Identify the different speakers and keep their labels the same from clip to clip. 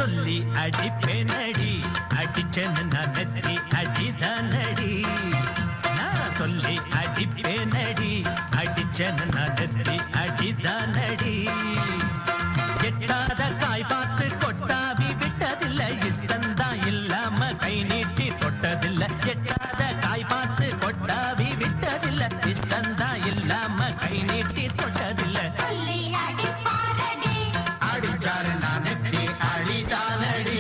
Speaker 1: சொல்லி அடிப்பேனடி அடிச்சேன்னு நான் நெத்தி அடிதானடி நான் சொல்லி அடிப்பேனடி அடிச்சேன்னு நான் நெத்தி அடிதானடி எட்டாத காய் பார்த்து கொட்டாவி விட்டதில்லை இஷ்டந்தான் இல்லாம கை நீட்டி தொட்டதில்லை எட்டாத காய் பார்த்து கொட்டாவி விட்டதில்லை இஷ்டந்தான் இல்லாம கை நீட்டி தொட்டதில்லை அடிச்சாரு நான் நெத்தி அடிதானடி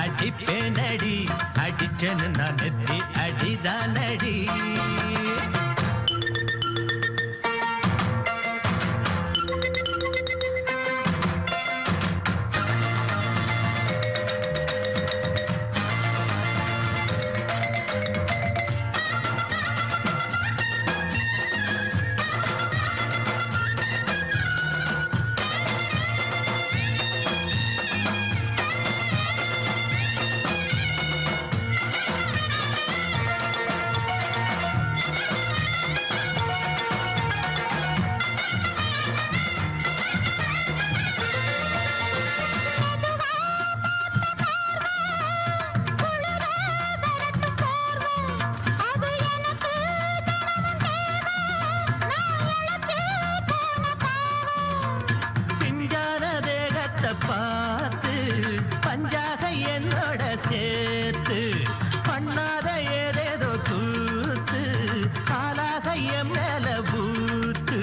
Speaker 1: அடிப்பேனடி அடிச்சேன்னு நான் நெத்தி அடிதானடி பார்த்து பஞ்சாக என்னோட சேர்த்து பண்ணாத ஏதேதோ கூத்து காலாக என் மேல பூத்து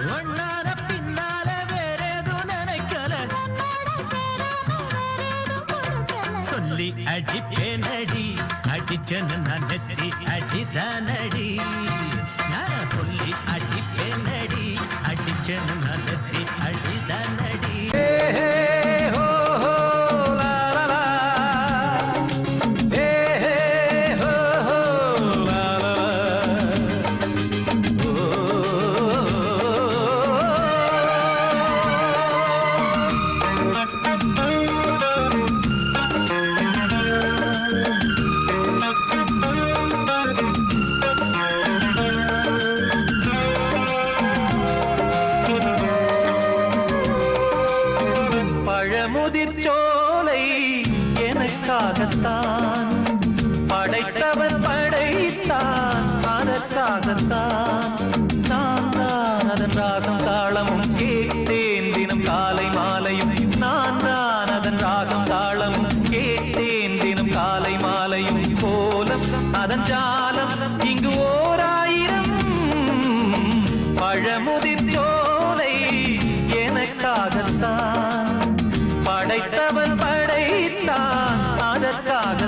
Speaker 1: ஒன்னார பின்னால வேறேதும் நினைக்கல சொல்லி அடிப்பேனடி அடிச்சேன்னு நான் நெத்தி அடிதானடி நான் சொல்லி அடிப்பேனடி அடிச்சேன்னு நான் நெத்தி அடிதானடி
Speaker 2: முதிர்ச்சோலை எனக்காகத்தான் படைத்தவன் படைத்தான் அதற்காகத்தான் நான் தான் அதன் ராகம் தாளமும் கேட்டேன் தினம் காலை மாலையும் நான் தான் அதன் ராகம் தாளமும் கேட்டேன் தினம் காலை மாலையும் கோலம் அதன் ஜாலம் இங்கு ஓராயிரம் பழமுதிர்ச்சோலை எனக்காகத்தான் படைத்தவன் படைத்தான் அதற்காக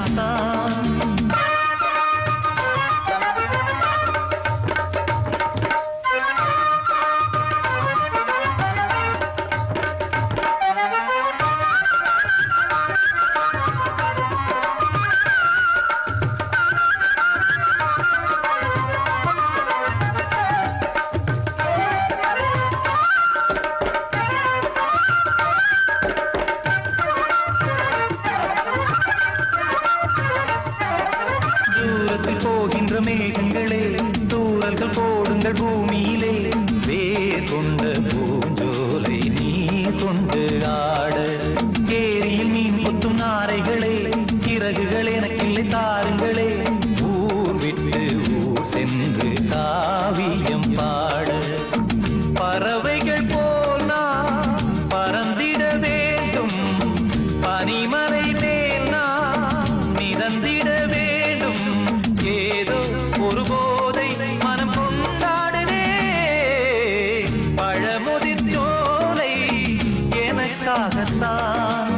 Speaker 2: எனக்காகத்தான்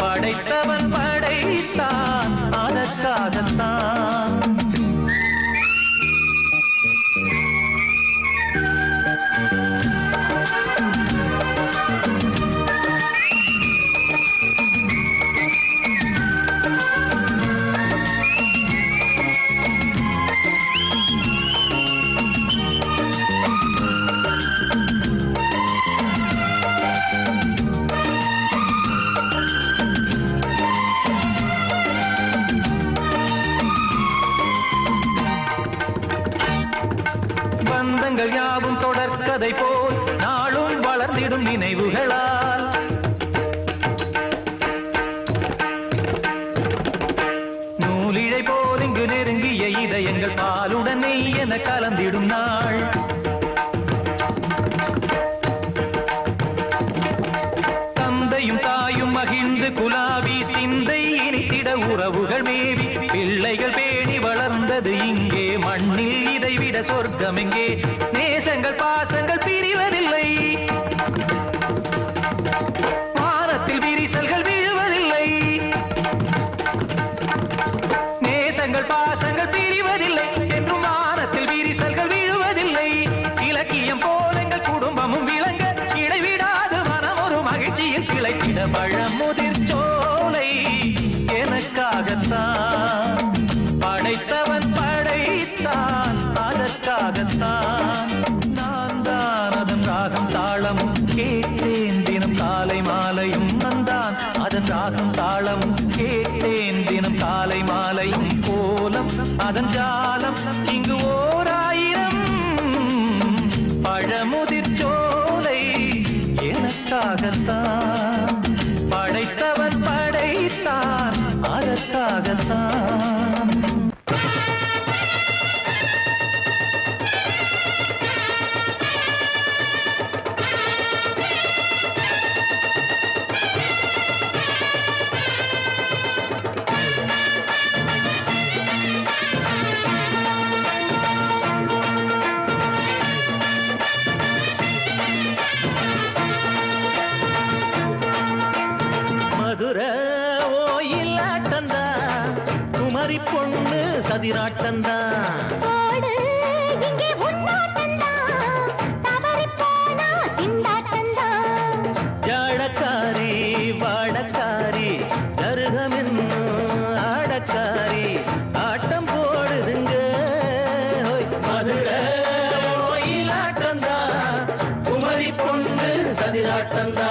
Speaker 2: படைத்தவன் படைத்தான் அதற்காகத்தான். பந்தங்கள் யாவும் தொடர்கதை போல் நாளும் வளர்ந்திடும் நினைவுகளால் நூலிழை போல் இங்கு நெருங்கிய இதயங்கள் பாலுடன் நெய் என கலந்திடும் நாள். தந்தையும் தாயும் மகிழ்ந்து குலாவி சிந்தை இனித்திட உறவுகள் மேவி பிள்ளைகள் பேணி வளர்ந்தது இங்கே மண்ணில் இதைவிட சொர்க்கம் எங்கே. நேசங்கள் பாசங்கள் பிரிவதில்லை வானத்தில் விரிசல்கள் விழுவதில்லை. நேசங்கள் பாசங்கள் பிரிவதில்லை என்றும் வானத்தில் விரிசல்கள் விழுவதில்லை. இலக்கியம் போல எங்கள் குடும்பமும் விளங்க இடைவிடாது மனம் ஒரு மகிழ்ச்சியில் கிளைத்திட பழமுதிர் சோலை எனக்காகத்தான் படைத்தவன் படைத்தான் அதற்காகத்தான். நான் தான் அதன் ராகம் தாளமும் கேட்டேன் தினம் காலை மாலையும் வந்தான் அதன் ராகம் தாளமும் கேட்டேன் தினம் காலை மாலையும் கோலம் அதன் ஜாலம் இங்கு ஓர் ஆயிரம் பழமுதிர் சோலை எனக்காகத்தான் படைத்தவன் படைத்தான் அதற்காகத்தான். மதுரை ஓயிலாட்டந்தா குமரி பொண்ணு சதிராட்டந்தா ஜாடக்காரி வாடக்காரி கருகமென்னு ஆடக்காரி ஆட்டம் போடுதுங்க. மதுரை ஓயிலாட்டந்தா குமரி பொண்ணு சதிராட்டந்தா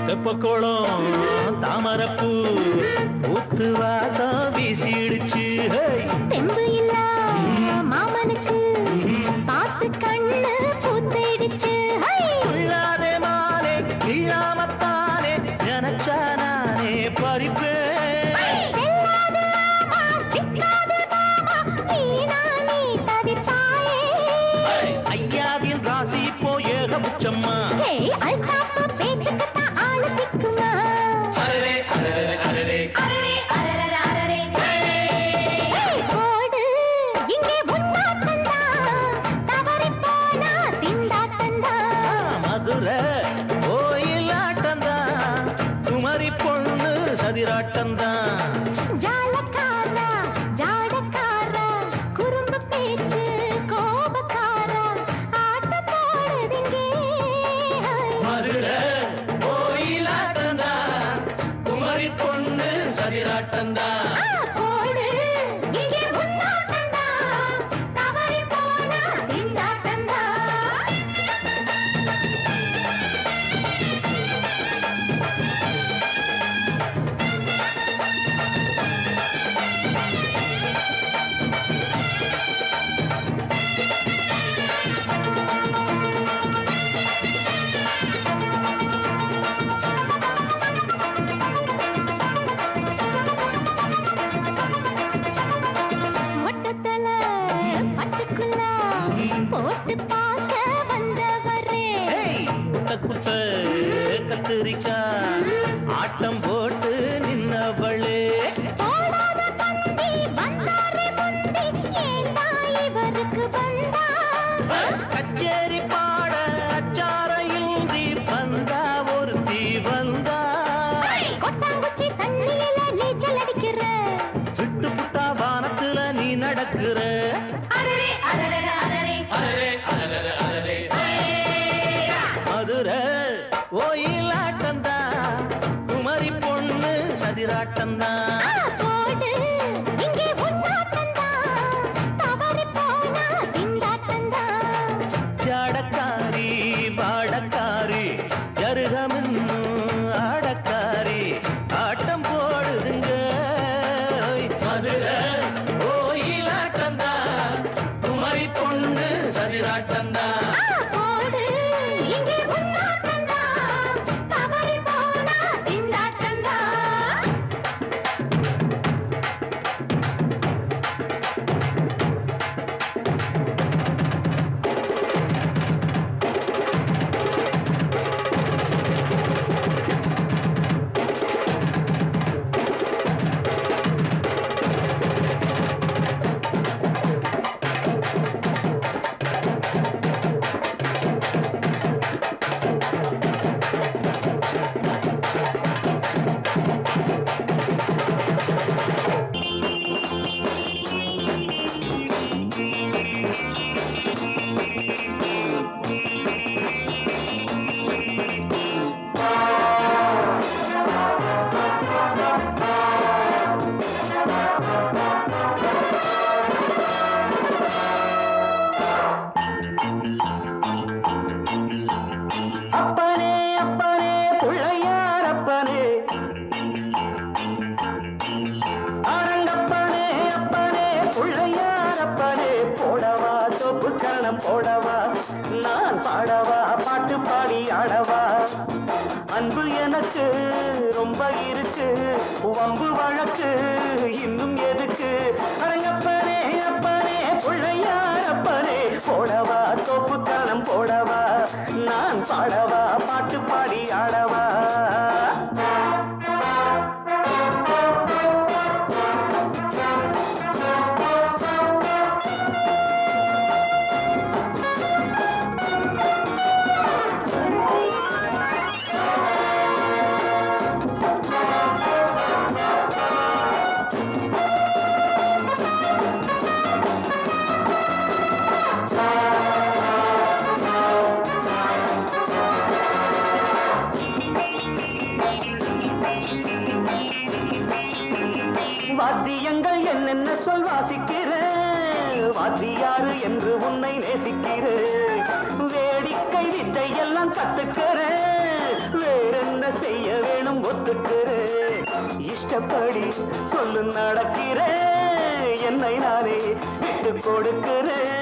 Speaker 2: தெப்பக்குளம் தாமரப்பூ ஊத்து வாசம் வீசிடுச்சு.
Speaker 3: தெம்பு இல்ல மாமனுக்கு பார்த்து கண்ணு பூத்திடுச்சு.
Speaker 2: உள்ளாதே மாலே இல்லாமத்தானே நினைச்சா நானே பறிப்பேன். ஐயாவின் ராசி இப்போ ஏகபட்சம்மா. மதுரை ஓயிலாட்டந்தா குமரி பொண்ணு சதிராட்டந்தா
Speaker 3: ஜாலக்காரா ஜாடக்காரா குறும்பு பேச்சு கோபக்காரா ஆட்ட போடுதுங்க.
Speaker 2: மதுரை ஓயிலாட்டந்தா குமரி பொண்ணு சதிராட்டந்தா
Speaker 3: போடு இங்கே உன்னாட்டந்தா தவறி போனா திண்டாட்டந்தா.
Speaker 1: குட்ட கத்திரிக்கா ஆட்டம் போட்டு நின்னவளே
Speaker 3: போடாத பந்தி வந்தாரே முந்தி ஏண்டா இவருக்கு வந்தா
Speaker 1: கச்சேரி பாட அச்சார இந்தி வந்தா ஒருத்தி வந்தா
Speaker 3: கொட்டாங்குச்சி தண்ணியில நீச்சல் அடிக்கிற
Speaker 1: விட்டு புட்டா வானத்துல நீ நடக்கிற
Speaker 3: அரரே அரரே அரரே
Speaker 1: மதுரை கோயிலாட்டந்தா குமரி பொண்ணு சதிராட்டந்தா
Speaker 3: போடு இங்கே உன்னாட்டந்தா தவறி போனா திண்டாட்டந்தா
Speaker 1: ஜாடக்காரி பாடக்காரி ஜருகமின்னு ஆடக்காரி ஆட்டம் போடுதுங்க மதுரை கோயிலாட்டந்தா குமரி பொண்ணு சதிராட்டந்தா
Speaker 3: போடு இங்கே உன்னாட்டந்தா தவறி போனா திண்டாட்டந்தா
Speaker 2: அப்பனே அப்பனே பிள்ளையார் அப்பனே அரங்கப்பனே அப்பனே பிள்ளையார் அப்பனே போடவா தொப்பு கரணம் போடவா நான் பாடவா பாட்டு பாடி ஆடவா அன்பு எனக்கு ரொம்ப இருக்கு வம்பு வழக்கு இன்னும் எதுக்கு அரங்கப்பனே அப்பனே பிள்ளையார் அப்பனே போடவா தொப்பு கரணம் போடவா நான் பாடவா பாட்டு பாடி ஆடவா வாத்தியங்கள் என்னென்ன சொல் வாசிக்கிறேன் வாத்தியாரு என்று உன்னை நேசிக்கிறேன் வேடிக்கை வித்தை எல்லாம் கத்துக்கிறேன் வேறென்ன செய்ய வேணும் ஒத்துக்கிறேன் இஷ்டப்படி சொல்லு நடக்கிறேன் என்னை நானே விட்டு கொடுக்கிறேன்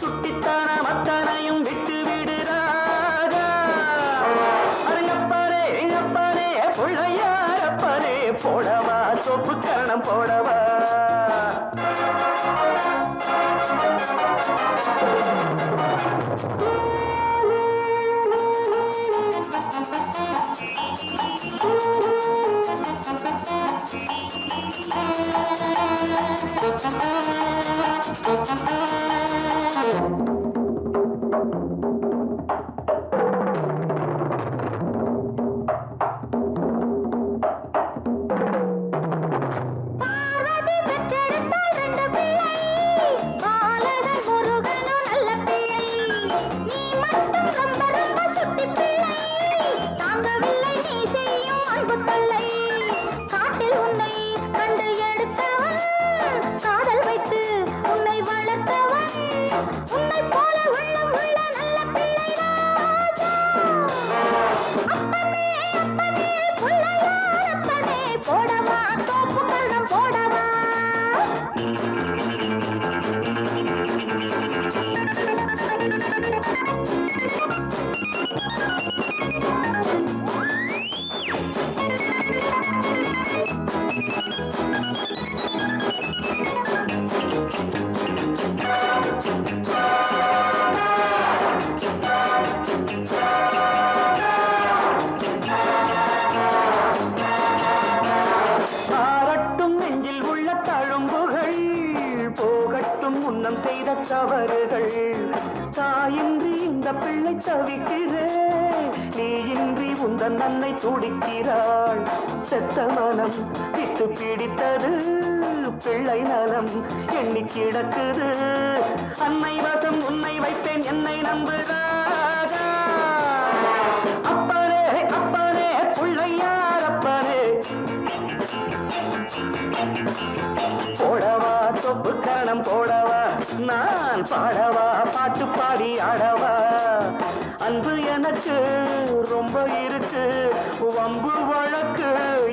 Speaker 2: சுட்டித்தான மத்தனையும் விட்டு விடுறாரா அரங்கப்பாரே எங்கப்பாரே பிள்ளையாரப்பரே போடவா சொப்பு கரணம் போடவா
Speaker 3: பார்வதி பெற்றெடுத்தாள் ரெண்டு பிள்ளை பாலகன் முருகனும் நல்ல பிள்ளை நீ
Speaker 1: பிள்ளை தவிக்கிறேன் நீ இன்றி உந்தன் அன்னை துடிக்கிறாள் செத்த மனம் விட்டு பிடித்தது பிள்ளை நலம் எண்ணி கிடக்குது அன்னை வசம் உன்னை வைப்பேன் என்னை நம்புகிறாரா அப்பனே அப்பனே பிள்ளையார் அப்பனே போடவா தொப்பு கரணம் போடவா நான் பாடவா பாட்டு பாடி ஆடவா அன்பு எனக்கு ரொம்ப இருக்கு வம்பு வழக்கு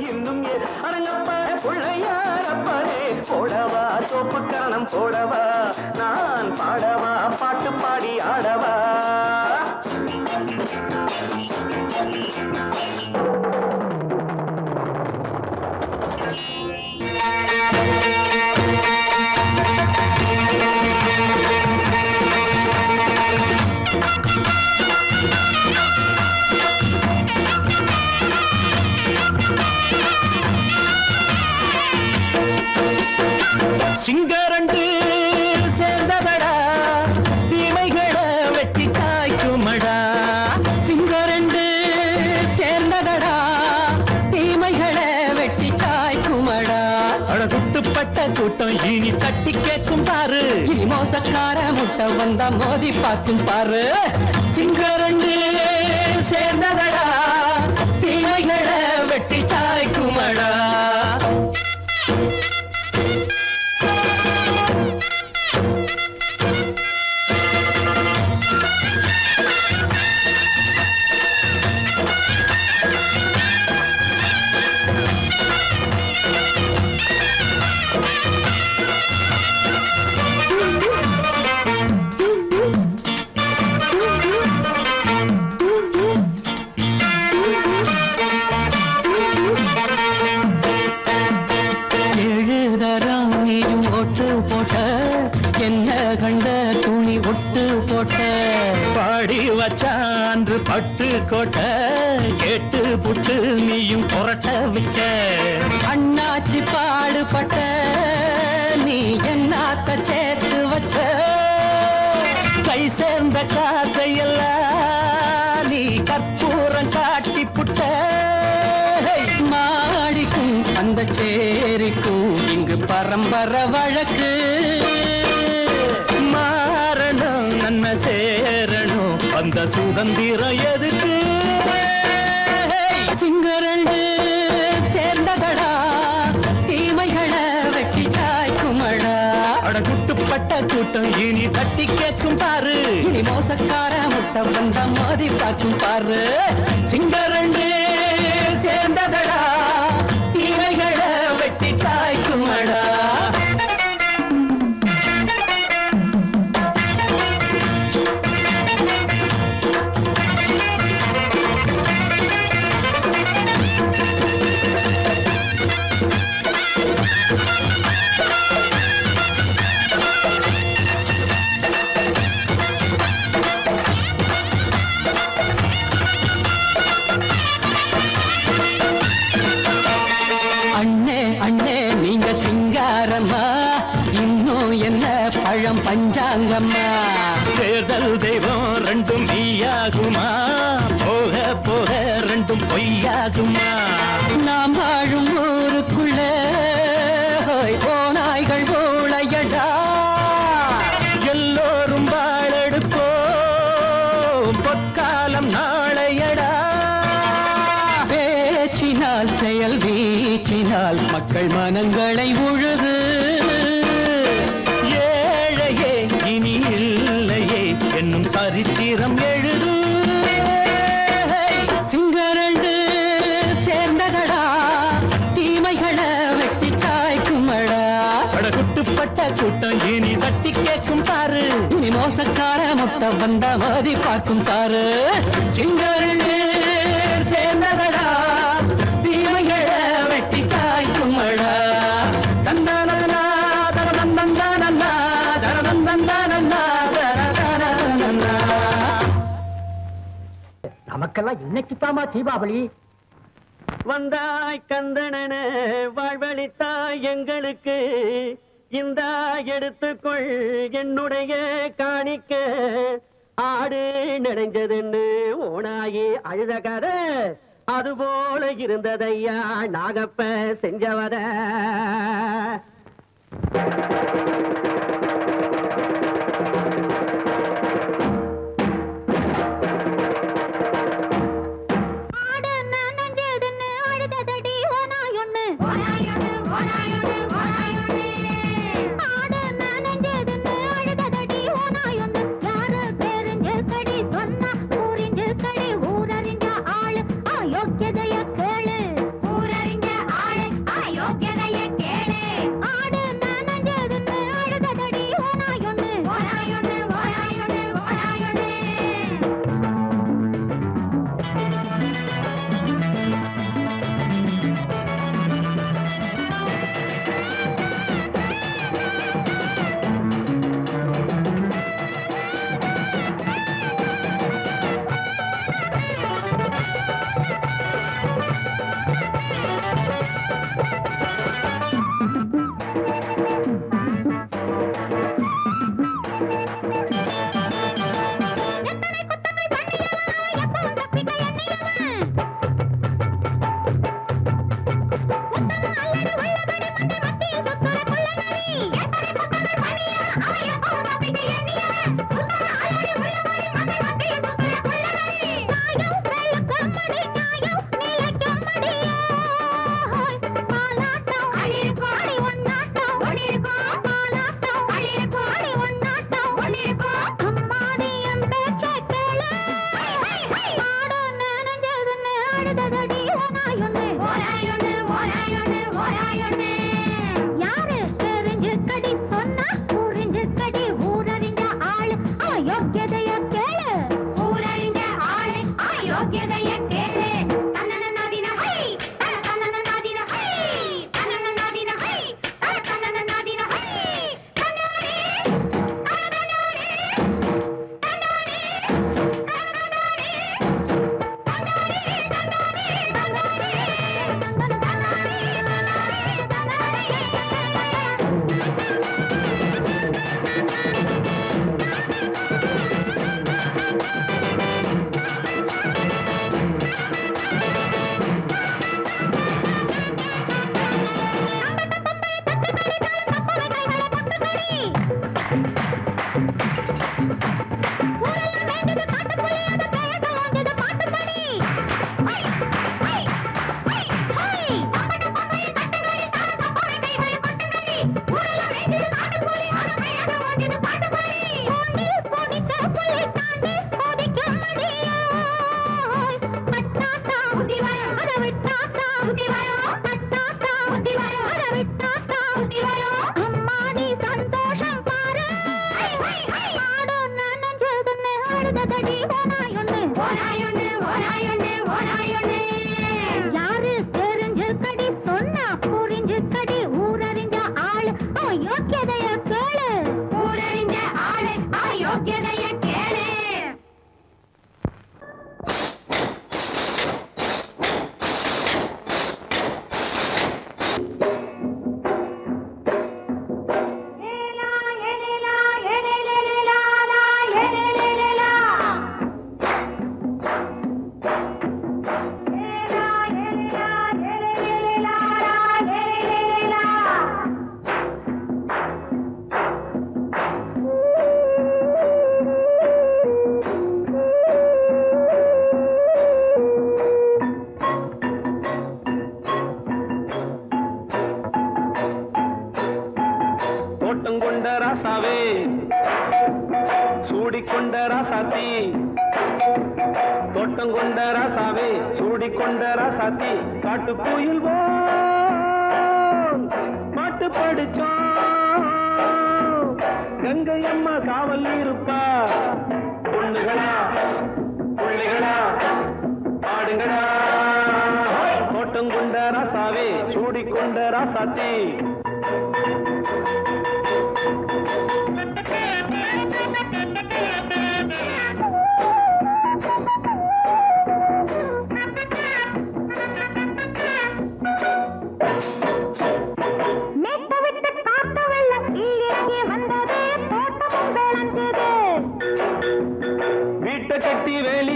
Speaker 1: இன்னும் அரங்கப்ப பிள்ளையாரப்பனே போடவா தொப்பு கரணம் போடவா நான் பாடவா பாட்டு பாடி ஆடவா சிங்கரண்டு சேர்ந்ததடா தீமைகளை வெட்டி காய்க்குமடா சிங்கரண்டு சேர்ந்ததடா தீமைகளை வெட்டி காய்க்குமடா அழகுட்டுப்பட்ட கூட்டம் இனி தட்டி கேட்கும் பாரு இனி மோசக்கார முட்டை வந்தா மோதி பார்க்கும் பாரு சிங்கரண்டு சேர்ந்ததடா தீமைகளை வெட்டி காய்க்குமடா சான்று பட்டு கோட்ட கேட்டு புட்டு நீயும் புரட்ட விட்ட அண்ணாச்சி பாடுபட்ட நீ என்னாத்த சேர்த்து வச்ச கை சேர்ந்த காசையெல்லாம் நீ கற்பூரம் காட்டி புட்ட மாடிக்கும் அந்த சேரிக்கும் இங்கு பரம்பரை வழக்கு மாறணும் நன்மை சேரணும் அந்த சுதந்திரம் எதுக்கு சிங்கரண்டு சேர்ந்ததடா தீமைகளை வெட்டி காய்க்குமடா அடகுட்டுப்பட்ட கூட்டம் இனி தட்டி கேட்கும் பாரு இனி மோசக்கார முட்டை வந்த மோதி பார்க்கும் பாரு சிங்கரண்டு சேர்ந்ததடா தீமைகளை வெட்டி காய்க்குமடா பழம் பஞ்சாங்கம்மா தேர்தல் தெய்வம் ரெண்டும் மெய்யாகுமா போக போக ரெண்டும் பொய்யாகுமா நாம் வாழும் ஊருக்குள்ள ஓநாய்கள் ஊழையடா எல்லோரும் வாழெடுப்போ பொற்காலம் நாளையடா பேச்சினால் செயல் வீச்சினால் மக்கள் மனங்களை உழுது இனி இல்லையே என்னும் சரித்திரம் எழுது சிங்கரண்டு சேர்ந்ததடா தீமைகளை வெட்டி சாய்க்குமடா அடகுட்டுப்பட்ட கூட்டம் இனி தட்டி கேட்கும் பாரு இனி மோசக்கார முட்டை வந்த மோதி பார்க்கும் பாரு சிங்கரண்டு சேர்ந்ததடா தீமைகளை வெட்டி சாய்க்குமடா தந்தானா தரதந்தந்தானா
Speaker 4: நமக்கெல்லாம் இன்னைக்குத்தாமா தீபாவளி
Speaker 1: வந்தாய் கந்தனன வாழ்வழித்தாய் எங்களுக்கு இந்த எடுத்துக்கொள் என்னுடைய காணிக்க
Speaker 4: ஆடு நினைஞ்சதுன்னு ஓனாயி அழுத கதை அதுபோல இருந்ததையா நாகப்ப செஞ்சவர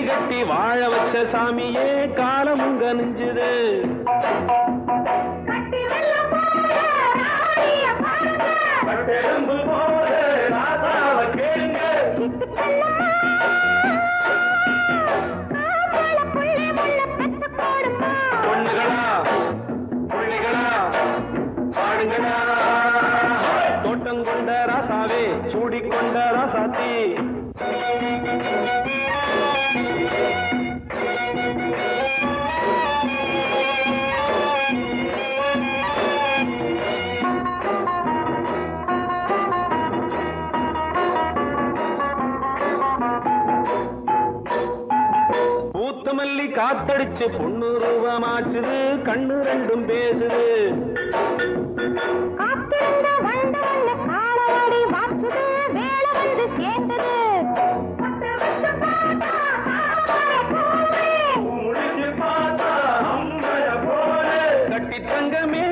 Speaker 4: கட்டி வாழ வச்ச சாமியே காலமும் கனிஞ்சுது. கட்டெலும்பு போல ராசாவ கேளுங்க. பொண்ணுகளா புள்ளிகளா பாடுங்களா. தோட்டம் கொண்ட ராசாவே சூடிக்கொண்ட ராசாத்தி. பூத்தமல்லி காத்தடிச்சு பொண்ணு ரூபமாச்சுது. கண்ணு ரெண்டும் பேசுது. கட்டி தங்கமே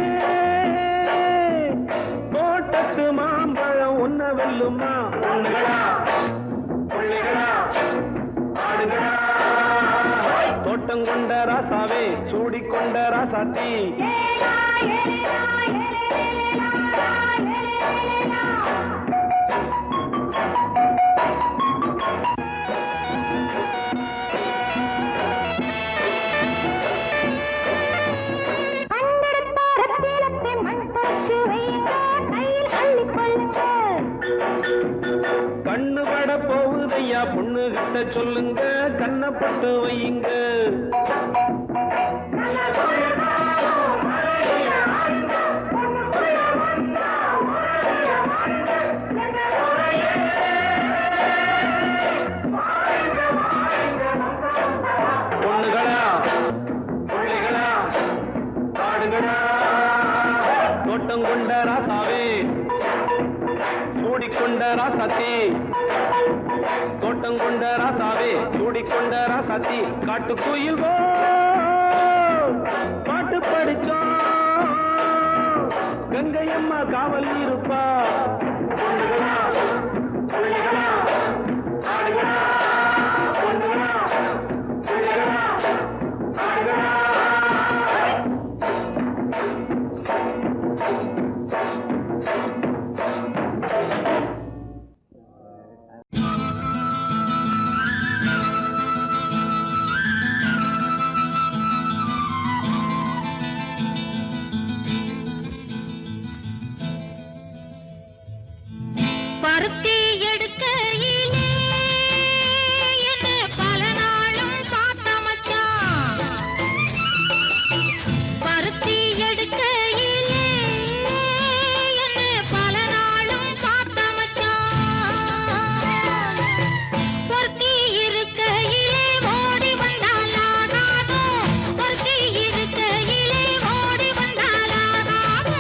Speaker 4: தோட்டத்து மாம்பழம் ஒன்ன வெல்லுமா. பொண்ணுகளா புள்ளிகளா ஆடுகளா. தோட்டம் கொண்ட ராசாவே சூடிக்கொண்ட ராசாத்தி. கண்ணு பட போகுதையா பொண்ணு கிட்ட சொல்லுங்க. கண்ணப்பட்டு வையுங்க. பொண்ணுகளா புள்ளிகளா பாடுங்களா. தோட்டம் கொண்ட ராசாவே சூடிக்கொண்ட ராசாத்தி. தோட்டம் கொண்ட ராசாவே சூடிக்கொண்ட ராசாத்தி. காட்டுக்குயில் பாட்டு படிச்சோம். கங்கையம்மா காவல் இருப்பா. பொண்ணுகளா புள்ளிகளா ஆடுகளா. பொண்ணுகளா புள்ளிகளா ஆடுகளா.
Speaker 3: பருத்தி எடுக்கையிலே என்ன பல நாளும் பார்த்த மச்சான். பருத்தி எடுக்கையிலே என்ன பல நாளும் பார்த்த மச்சான். பொருத்தி இருக்கையிலே ஓடி வந்தால் ஆகாதோ. பொருத்தி இருக்கையிலே ஓடி வந்தால் ஆகாதோ.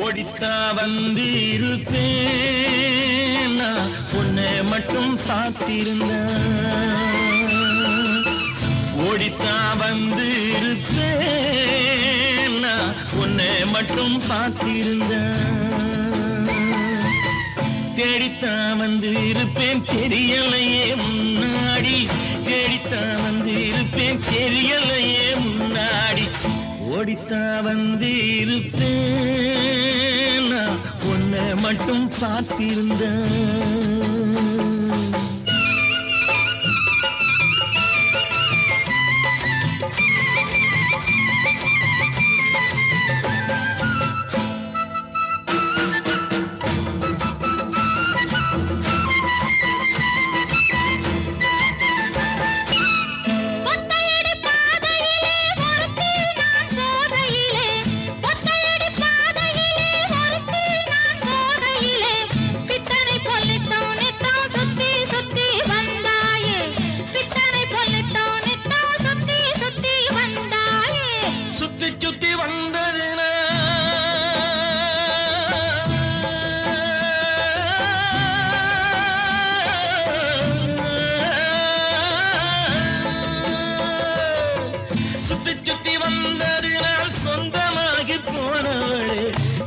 Speaker 2: ஓடித்தா வந்து இருப்பேன் உன்னை மட்டும் சாத்திருந்த. ஓடித்தா வந்து இருப்பேன் உன்னை மட்டும் பார்த்திருந்த. தேடித்தா வந்து இருப்பேன் தெரியலையே முன்னாடி. தேடித்தா வந்து இருப்பேன் தெரியலையே முன்னாடி. ஓடித்தா வந்து இருப்பேன் உன்னை மட்டும் பார்த்திருந்த.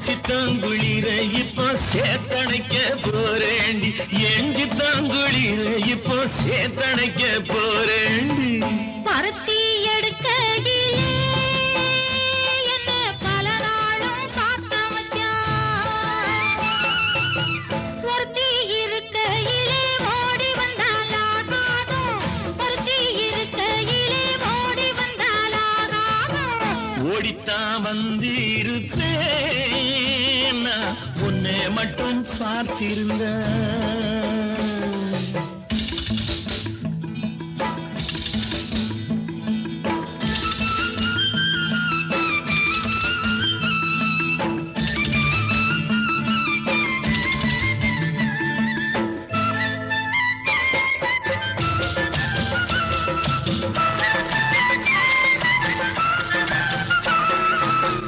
Speaker 2: சித்தங்குளிர
Speaker 5: இப்போ சேத்தணைக்க போறேண்டி எஞ்சி தாங்குளிர இப்போ சேத்தணைக்க போறேண்டி
Speaker 3: பருத்தி எடுக்கையிலே என்ன பல நாளும் காத்த மச்சான். ஒருத்தி இருக்கையிலே ஓடி வந்தாலாகாதோ, ஒருத்தி இருக்கையிலே ஓடி வந்தாலாகாதோ.
Speaker 5: ஓடித்தான் வந்திருப்பேன் நான் உன்னை மட்டும் பார்த்திருந்த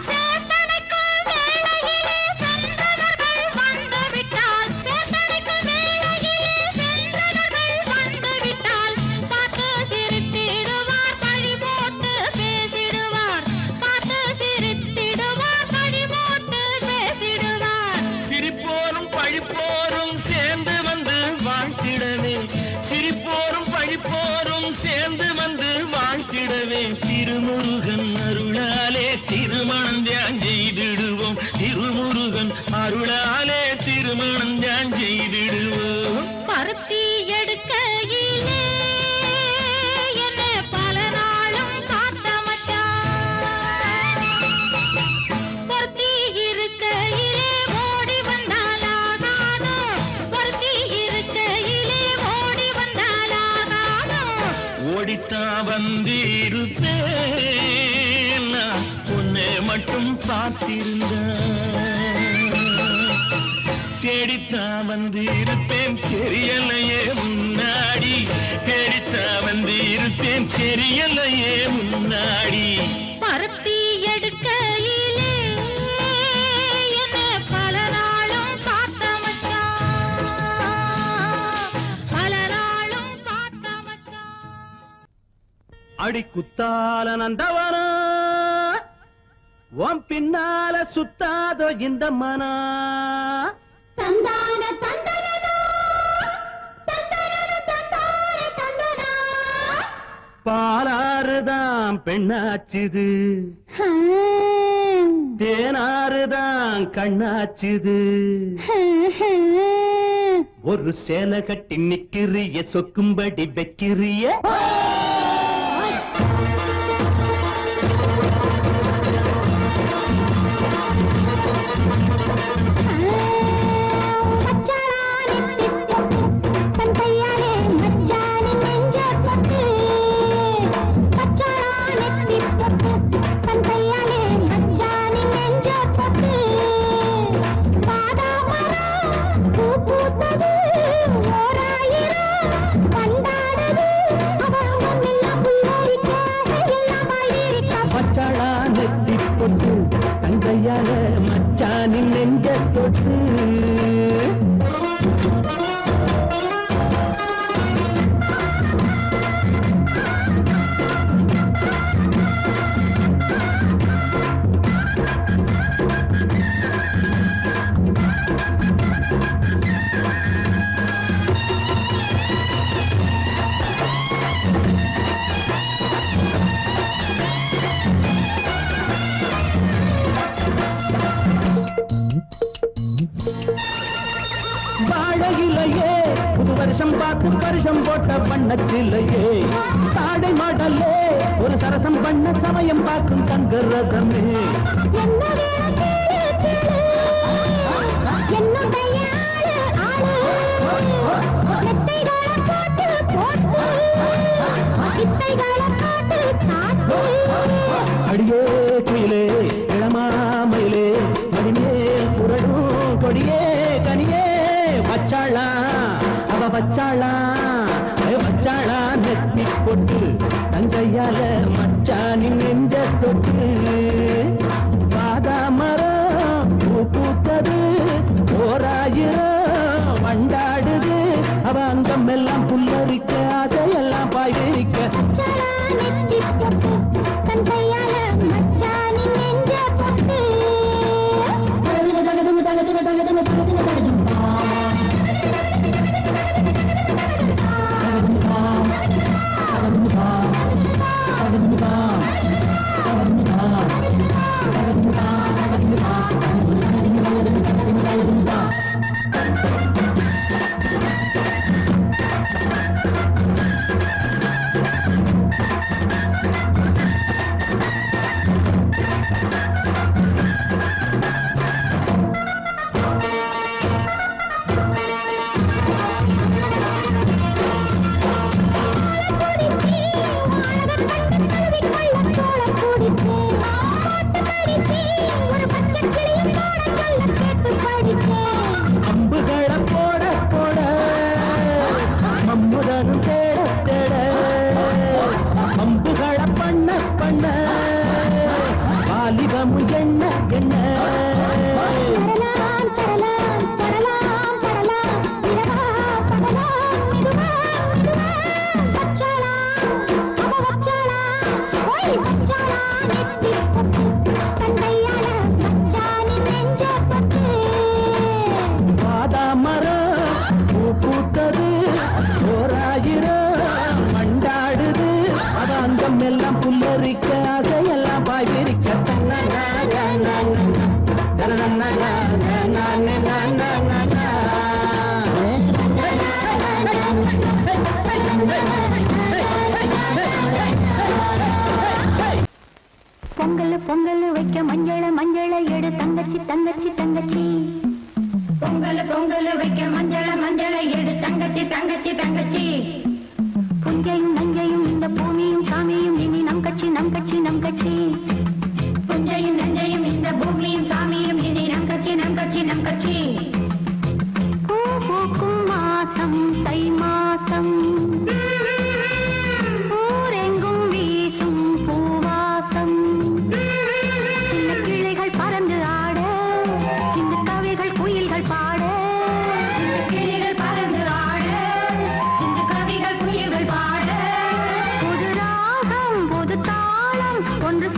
Speaker 3: சேத்தனைக்குள் வேளையிலே சென்றவர்கள் வந்துவிட்டால், சேத்தனைக்குள் வேளையிலே சென்றவர்கள் வந்துவிட்டால், பார்த்து சிரித்திடுவார், பழி போட்டு பேசிடுவார். பார்த்து சிரித்திடுவார், பழி போட்டு பேசிடுவார்.
Speaker 5: சிரிப்போரும் பழிப்போரும் சேர்ந்து வந்து வாழ்த்திடவே சிரிப்போரும் பழிப்போரும் சேர்ந்து வந்து வாழ்த்திடவே திருமுருகன் அருளாலே திருமணம் தியான் செய்திடுவோம் திருமுருகன் அருளாலே திருமணம் தியான் செய்திடுவோம்
Speaker 3: பருத்தி எடுக்கையிலே என்ன பல நாளும் காத்த மச்சான். ஒருத்தி இருக்கையிலே ஓடி வந்தாலாகாதோ, ஒருத்தி இருக்கையிலே ஓடி வந்தாலாகாதோ.
Speaker 5: ஓடித்தான் வந்திருப்பேன் நான் உன்னை மட்டும் பார்த்திருந்த தேடித்தான் வந்திருப்பேன் தெரியலையே முன்னாடி தேடித்தான் வந்திருப்பேன் தெரியலையே முன்னாடி
Speaker 3: பருத்தி எடுக்கையிலே என்ன பல நாளும் காத்த மச்சான். பல நாளும் காத்த மச்சான்.
Speaker 1: அடி குத்தால நந்தவனா உன் பின்னால சுத்தாதோ இந்த மனா
Speaker 3: தந்தான தந்தனனா, தந்தனன தந்தான தந்தனா.
Speaker 1: பாலாறுதான் பெண்ணாச்சுது தேனாறுதான் கண்ணாச்சுது ஒரு சேலை கட்டி நிக்கிறிய சொக்கும்படி வைக்கிறிய மச்சாளா நெத்தி பொட்டு தங்கையால மச்சானின் நெஞ்ச தொட்டு வாழையிலையே புது வருஷம் பார்த்து வருஷம் போட்ட வண்ணச்சிலையே தாடை மாடலே ஒரு சரசம் பண்ண சமயம் பார்க்கும் தங்கரதமே அடியே குயிலே இளமாமயிலே மடிமேல் புரடும் கொடியே கனியே வச்சாளா அவ வச்சாளா வச்சாளா நெத்தி பொட்டு தங்கையால மச்சானின் நெஞ்ச தொட்டு பாதாமரம் பூ பூத்தது ஓராயிரம் வண்டாடுது அவ அங்கம் எல்லாம் புல்லரிக்க ஆசையெல்லாம் பாய்விரிக்க
Speaker 3: கையால மச்சானின் நெஞ்ச தொட்டு வச்சாளா ஓய் வச்சாளா நெத்தி பொட்டு தந்தையால மச்சானி நெஞ்ச பட்டு
Speaker 1: வாதாமரம் பூ பூத்தது ஓராயிரம் மண்டாடுது அவ அங்கம் எல்லாம் புல்லரிக்க அதையெல்லாம் பாய்விரிக்க
Speaker 3: பொங்கல் பொங்கல் வைக்க மஞ்சள மஞ்சள எடு தங்கச்சி தங்கச்சி தங்கச்சி பொங்கல் பொங்கல் வைக்க மஞ்சள மஞ்சள எடு தங்கச்சி தங்கச்சி தங்கச்சி புஞ்சையும் நஞ்சையும் இந்த பூமியும் சாமியும் இனி நம் கட்சி நம் கட்சி நம் கட்சி புஞ்சையும் நஞ்சையும் இந்த பூமியும் சாமியும் இனி நம் கட்சி நம் கட்சி நம் கட்சி பூ பூக்கும் மாசம் தை மாசம் ஊரெங்கும் வீசும் பூவாசம் சின்ன கிளைகள் பறந்து ஆட சின்ன கவிகள் குயில்கள் பாட சின்ன கிளைகள் பறந்து ஆட சின்ன கவிகள் குயில்கள் பாட புது ராகம் புது தாளம் ஒன்று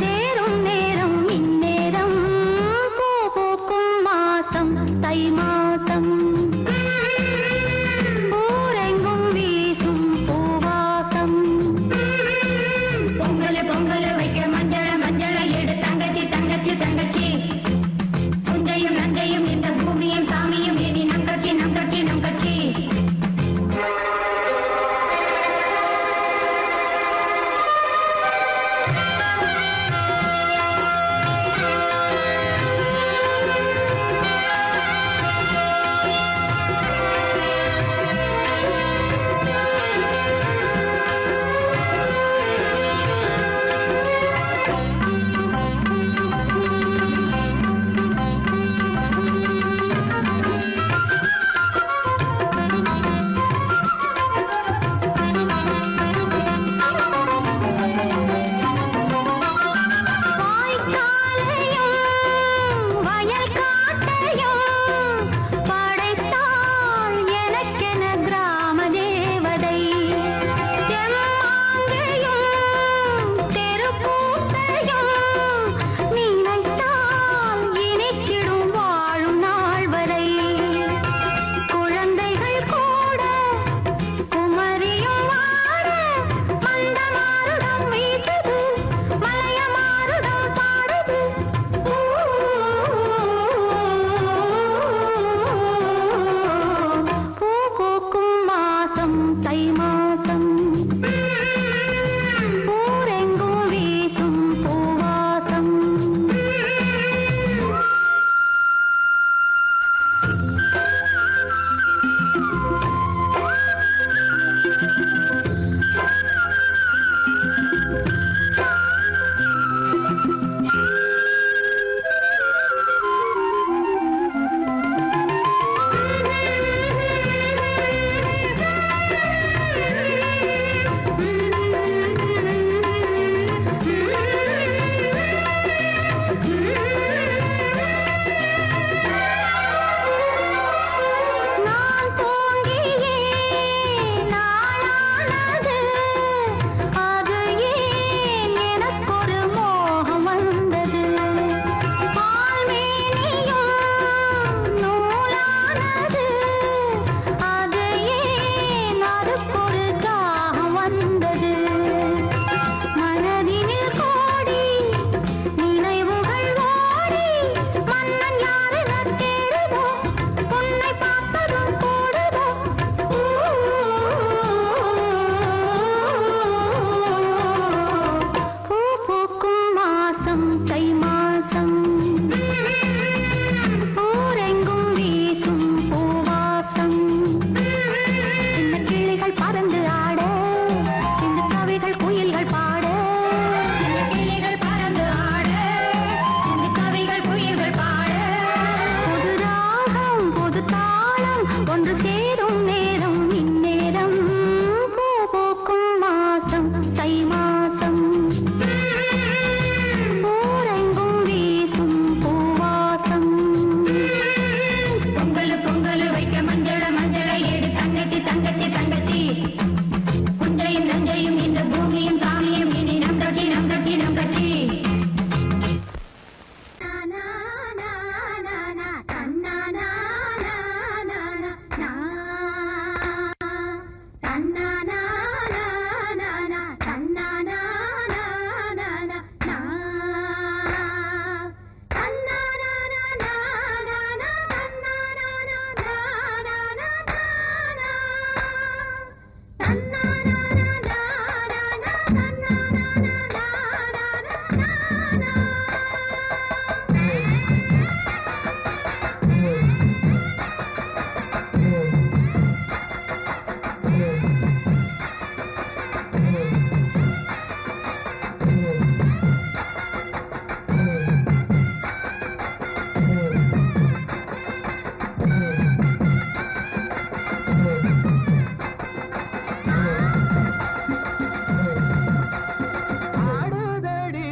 Speaker 1: ஆடுதடி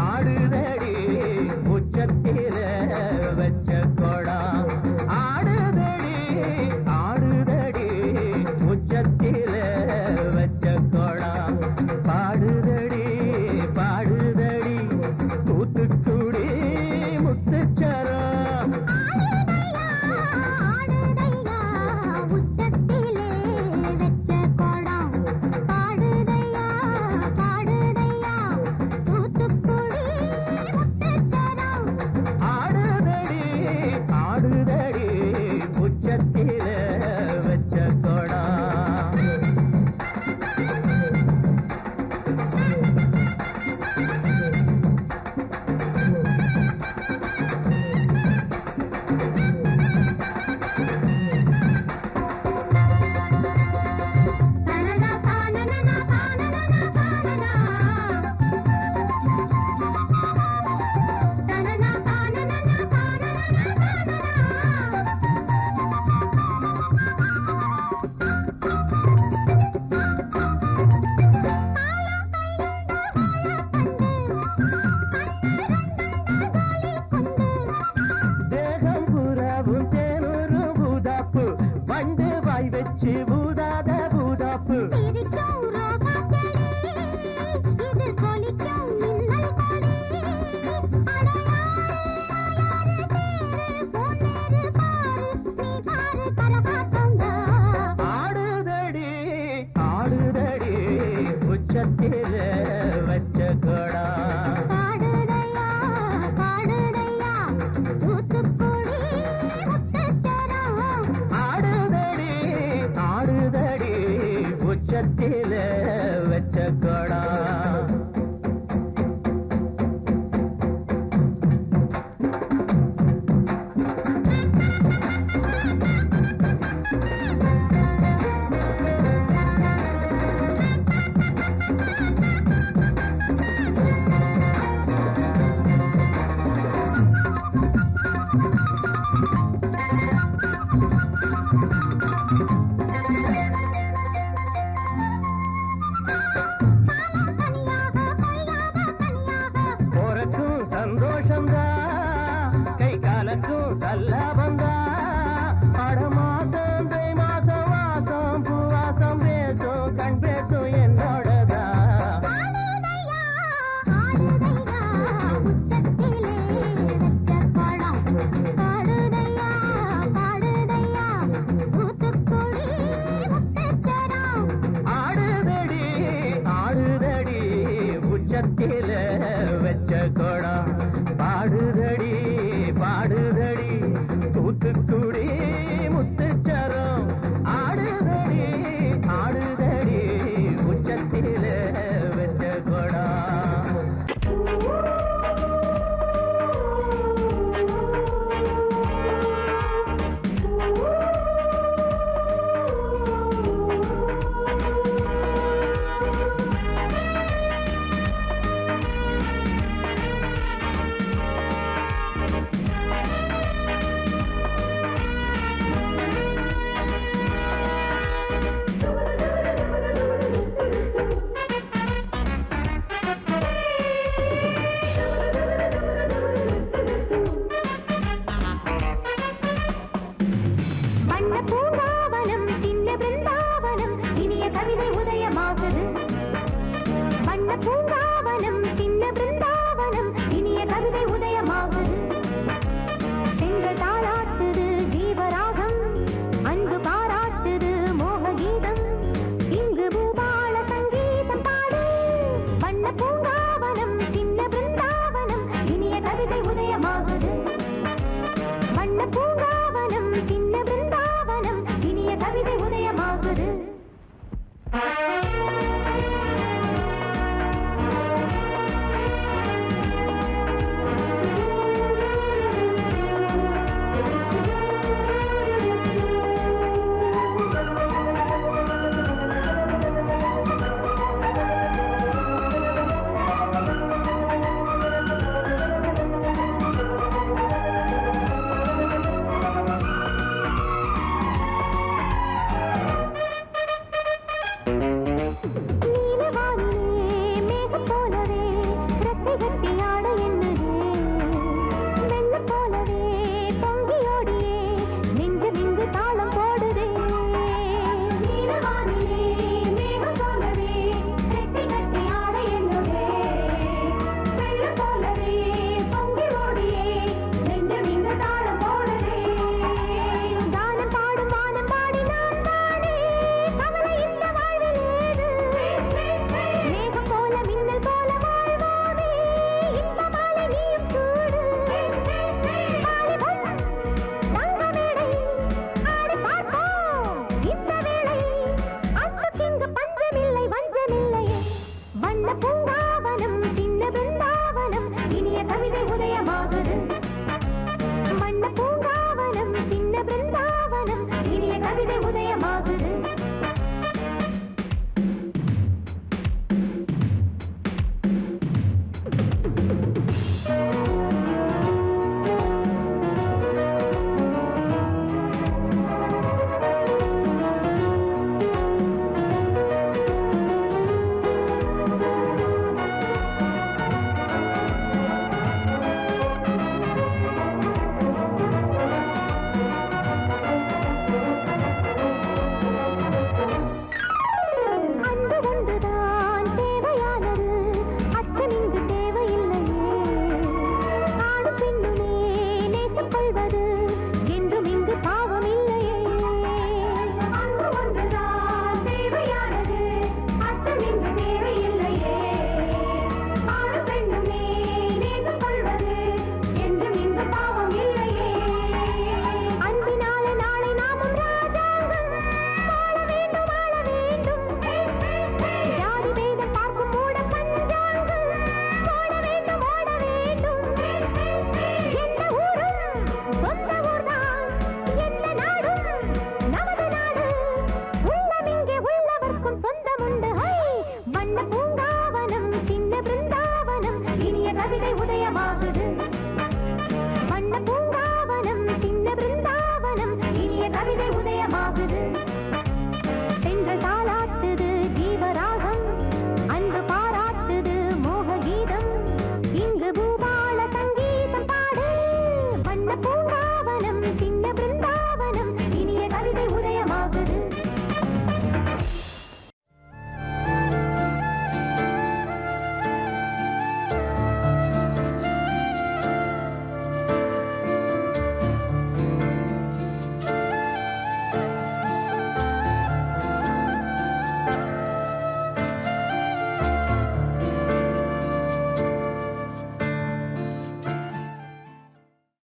Speaker 1: ஆடுதடி உச்சத்தில வச்ச கொடம் ஆடுதடி ஆடுதடி உச்சத்தில வச்ச கொடம் பாடுதடி பாடுதடி தூத்துக்குடி முத்துச்சரம் ஆடுதடி ஆடுதடி உச்சத்தில வச்ச கொடம் தேகம் புறவும் தேனூரும் பூதாப்பு வண்டு வாய் வச்சு பூதாத பூதாப்பு ஆடுதடி ஆடுதடி உச்சத்தில வச்ச கொடம் ஆடுதடி ஆடுதடி உச்சத்தில வச்ச கொடம் போறக்கும் சந்தோஷம்தான் கை காலக்கும் சல்லாபந்தான் அட மாசம் தை மாசம் வாசம் பூவாசம் பேசும் கண் பேசும் என்னோடதான் ஆடுதடி ஆடுதடி உச்சத்தில வச்ச கொடம்